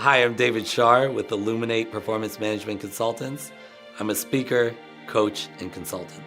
Hi, I'm David Shar with Illuminate Performance Management Consultants. I'm a speaker, coach, and consultant.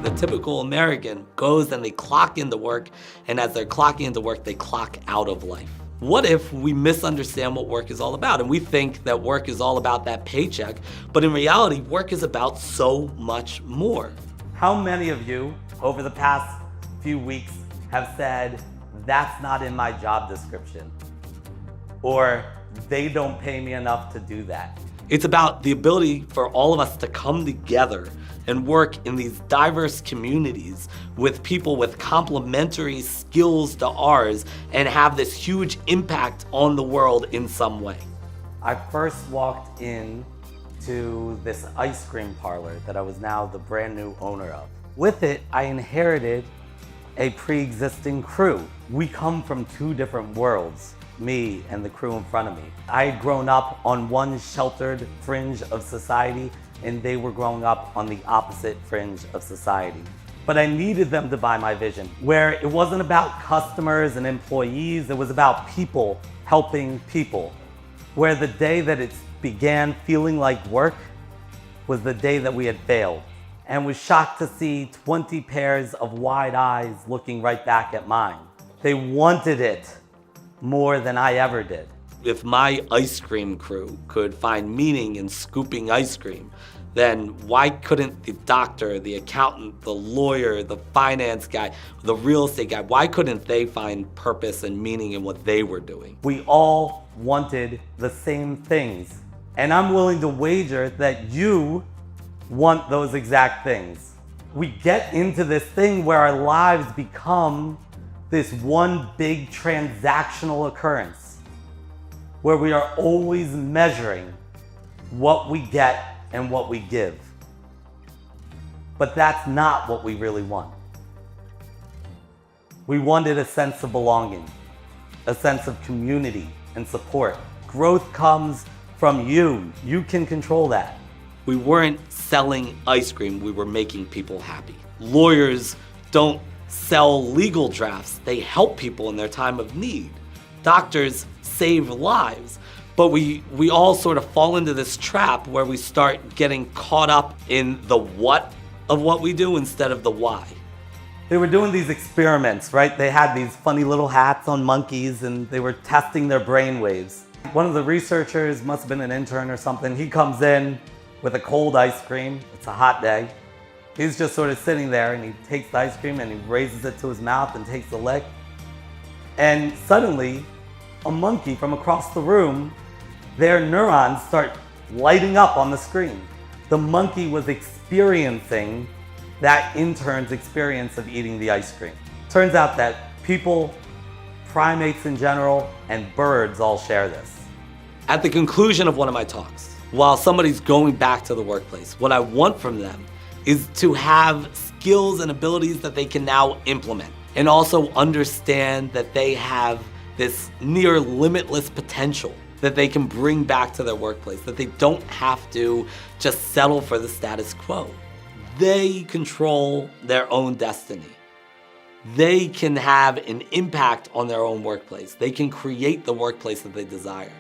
The typical American goes and they clock into work, and as they're clocking into work, they clock out of life. What if we misunderstand what work is all about and we think that work is all about that paycheck, but in reality, work is about so much more? How many of you over the past few weeks have said, that's not in my job description, or they don't pay me enough to do that? It's about the ability for all of us to come together and work in these diverse communities with people with complementary skills to ours and have this huge impact on the world in some way. I first walked in to this ice cream parlor that I was now the brand new owner of. With it, I inherited a pre-existing crew. We come from two different worlds, me and the crew in front of me. I had grown up on one sheltered fringe of society, and they were growing up on the opposite fringe of society. But I needed them to buy my vision, where it wasn't about customers and employees, it was about people helping people. Where the day that it began feeling like work was the day that we had failed, and was shocked to see 20 pairs of wide eyes looking right back at mine. They wanted it more than I ever did. If my ice cream crew could find meaning in scooping ice cream, then why couldn't the doctor, the accountant, the lawyer, the finance guy, the real estate guy, why couldn't they find purpose and meaning in what they were doing? We all wanted the same things. And I'm willing to wager that you want those exact things. We get into this thing where our lives become this one big transactional occurrence, where we are always measuring what we get and what we give. But that's not what we really want. We wanted a sense of belonging, a sense of community and support. Growth comes from you. You can control that. We weren't selling ice cream, we were making people happy. Lawyers don't sell legal drafts, they help people in their time of need. Doctors save lives. But we all sort of fall into this trap where we start getting caught up in the what of what we do instead of the why. They were doing these experiments, right? They had these funny little hats on monkeys and they were testing their brain waves. One of the researchers, must have been an intern or something, he comes in with a cold ice cream. It's a hot day. He's just sort of sitting there and he takes the ice cream and he raises it to his mouth and takes a lick. And suddenly, a monkey from across the room, their neurons start lighting up on the screen. The monkey was experiencing that intern's experience of eating the ice cream. Turns out that people, primates in general, and birds all share this. At the conclusion of one of my talks, while somebody's going back to the workplace, what I want from them is to have skills and abilities that they can now implement, and also understand that they have this near limitless potential that they can bring back to their workplace, that they don't have to just settle for the status quo. They control their own destiny. They can have an impact on their own workplace. They can create the workplace that they desire.